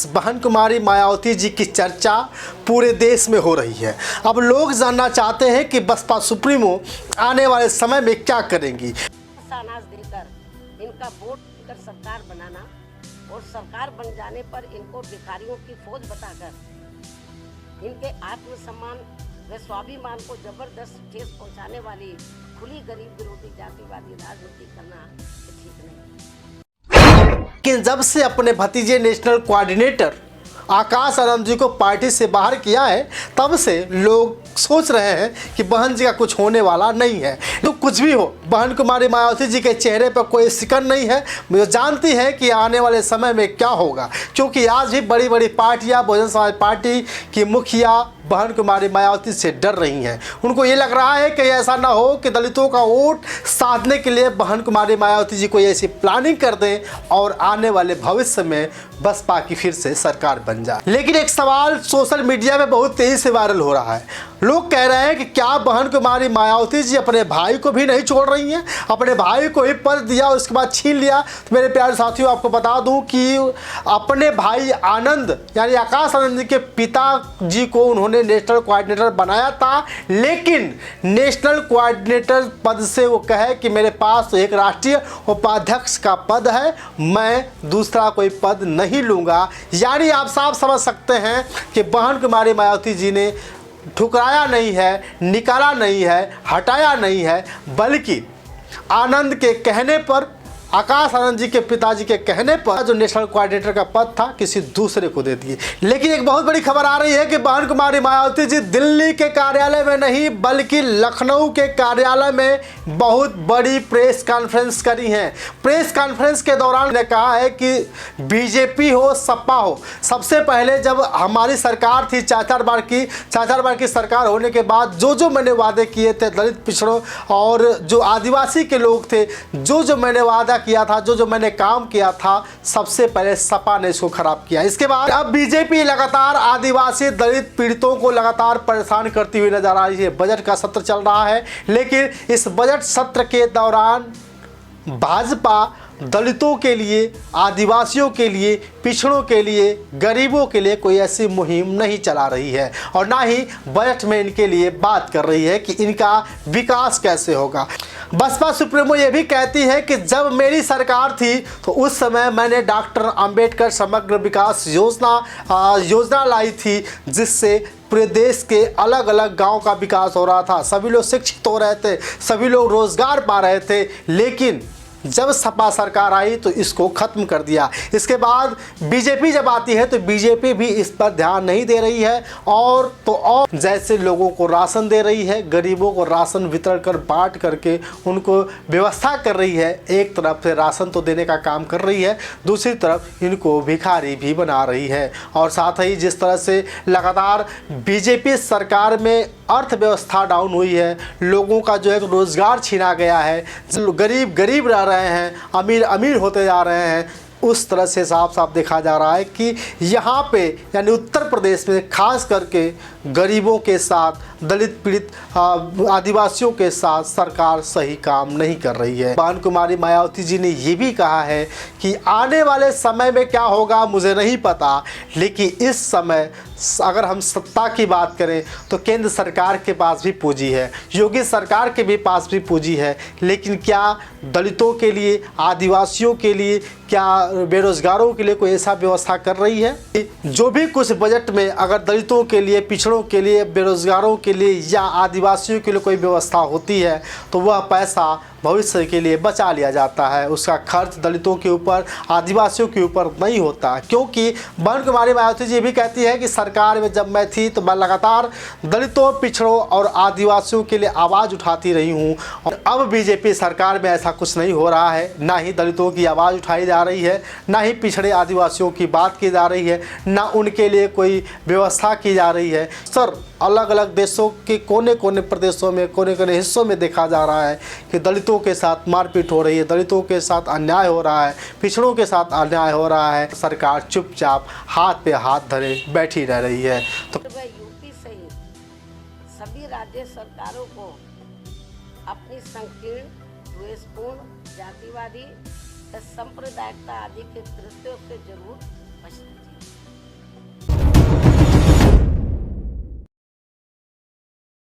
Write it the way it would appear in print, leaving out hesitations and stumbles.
बहन कुमारी मायावती जी की चर्चा पूरे देश में हो रही है। अब लोग जानना चाहते हैं कि बसपा सुप्रीमो आने वाले समय में क्या करेंगी। अनाज देकर इनका वोट कर सरकार बनाना और सरकार बन जाने पर इनको भिखारियों की फौज बताकर इनके आत्मसम्मान व स्वाभिमान को जबरदस्त ठेस पहुंचाने वाली खुली गरीब विरोधी जातिवादी राजनीति करना ठीक नहीं। लेकिन जब से अपने भतीजे नेशनल कोऑर्डिनेटर आकाश आनंद जी को पार्टी से बाहर किया है, तब से लोग सोच रहे हैं कि बहन जी का कुछ होने वाला नहीं है। तो कुछ भी हो, बहन कुमारी मायावती जी के चेहरे पर कोई शिकन नहीं है। मुझे जानती है कि आने वाले समय में क्या होगा, क्योंकि आज भी बड़ी बड़ी पार्टियां बहुजन समाज पार्टी की मुखिया बहन कुमारी मायावती से डर रही हैं। उनको ये लग रहा है कि ऐसा ना हो कि दलितों का वोट साधने के लिए बहन कुमारी मायावती जी कोई ऐसी प्लानिंग कर दें और आने वाले भविष्य में बसपा की फिर से सरकार बन जाए। लेकिन एक सवाल सोशल मीडिया में बहुत तेजी से वायरल हो रहा है। लोग कह रहे हैं कि क्या बहन कुमारी मायावती जी अपने भाई को भी नहीं छोड़ रही हैं? अपने भाई को ही पद दिया, उसके बाद छीन लिया। तो मेरे प्यारे साथियों, आपको बता दूं कि अपने भाई आनंद यानी आकाश आनंद जी के पिताजी को उन्होंने नेशनल कोऑर्डिनेटर बनाया था, लेकिन नेशनल कोऑर्डिनेटर पद से वो कहे कि मेरे पास तो एक राष्ट्रीय उपाध्यक्ष का पद है, मैं दूसरा कोई पद नहीं लूँगा। यानी आप साफ समझ सकते हैं कि बहन कुमारी मायावती जी ने ठुकराया नहीं है, निकाला नहीं है, हटाया नहीं है, बल्कि आनंद के कहने पर, आकाश आनंद जी के पिताजी के कहने पर जो नेशनल कोऑर्डिनेटर का पद था किसी दूसरे को दे दिए। लेकिन एक बहुत बड़ी खबर आ रही है कि बहन कुमारी मायावती जी दिल्ली के कार्यालय में नहीं बल्कि लखनऊ के कार्यालय में बहुत बड़ी प्रेस कॉन्फ्रेंस करी हैं। प्रेस कॉन्फ्रेंस के दौरान ने कहा है कि बीजेपी हो सपा हो, सबसे पहले जब हमारी सरकार थी चार बार की सरकार होने के बाद जो मैंने वादे किए थे दलित पिछड़ों और जो आदिवासी के लोग थे, जो मैंने वादा किया था, जो मैंने काम किया था, सबसे पहले सपा ने इसको खराब किया। इसके बाद अब बीजेपी लगातार आदिवासी दलित पीड़ितों को लगातार परेशान करती हुई नजर आ रही है। बजट का सत्र चल रहा है, लेकिन इस बजट सत्र के दौरान भाजपा दलितों के लिए, आदिवासियों के लिए, पिछड़ों के लिए, गरीबों के लिए कोई ऐसी मुहिम नहीं चला रही है और ना ही बजट में इनके लिए बात कर रही है कि इनका विकास कैसे होगा। बसपा सुप्रीमो ये भी कहती है कि जब मेरी सरकार थी तो उस समय मैंने डॉक्टर अंबेडकर समग्र विकास योजना लाई थी, जिससे पूरे देश के अलग अलग गांव का विकास हो रहा था, सभी लोग शिक्षित हो रहे थे, सभी लोग रोजगार पा रहे थे। लेकिन जब सपा सरकार आई तो इसको ख़त्म कर दिया। इसके बाद बीजेपी जब आती है तो बीजेपी भी इस पर ध्यान नहीं दे रही है और जैसे लोगों को राशन दे रही है, गरीबों को राशन वितरण कर बांट करके उनको व्यवस्था कर रही है। एक तरफ से राशन तो देने का काम कर रही है, दूसरी तरफ इनको भिखारी भी बना रही है। और साथ ही जिस तरह से लगातार बीजेपी सरकार में अर्थव्यवस्था डाउन हुई है, लोगों का जो है रोज़गार छीना गया है, गरीब रह रहे हैं, अमीर अमीर होते जा रहे हैं, उस तरह से साफ साफ देखा जा रहा है कि यहाँ पे यानी उत्तर प्रदेश में खास करके गरीबों के साथ, दलित पीड़ित आदिवासियों के साथ सरकार सही काम नहीं कर रही है। बहन कुमारी मायावती जी ने ये भी कहा है कि आने वाले समय में क्या होगा मुझे नहीं पता, लेकिन इस समय अगर हम सत्ता की बात करें तो केंद्र सरकार के पास भी पूंजी है, योगी सरकार के भी पास भी पूंजी है, लेकिन क्या दलितों के लिए, आदिवासियों के लिए, क्या बेरोजगारों के लिए कोई ऐसा व्यवस्था कर रही है? जो भी कुछ बजट में अगर दलितों के लिए, पिछड़ों के लिए, बेरोजगारों के लिए या आदिवासियों के लिए कोई व्यवस्था होती है तो वह पैसा भविष्य के लिए बचा लिया जाता है। उसका खर्च दलितों के ऊपर, आदिवासियों के ऊपर नहीं होता, क्योंकि बहन कुमारी मायावती जी भी कहती है कि सरकार में जब मैं थी तो मैं लगातार दलितों, पिछड़ों और आदिवासियों के लिए आवाज़ उठाती रही हूँ। और अब बीजेपी सरकार में ऐसा कुछ नहीं हो रहा है, ना ही दलितों की आवाज़ उठाई जा रही है, ना ही पिछड़े आदिवासियों की बात की जा रही है, ना उनके लिए कोई व्यवस्था की जा रही है। सर, अलग अलग देशों के कोने कोने प्रदेशों में, कोने कोने हिस्सों में देखा जा रहा है कि दलितों के साथ मारपीट हो रही है, दलितों के साथ अन्याय हो रहा है, पिछड़ों के साथ अन्याय हो रहा है। सरकार चुपचाप हाथ पे हाथ धरे बैठी रह रही है। तो यूपी सहित सभी राज्य सरकारों को अपनी संकीर्ण, द्वेषपूर्ण, जातिवादी, सांप्रदायिकता आदि के कृत्यों से जरूर बचना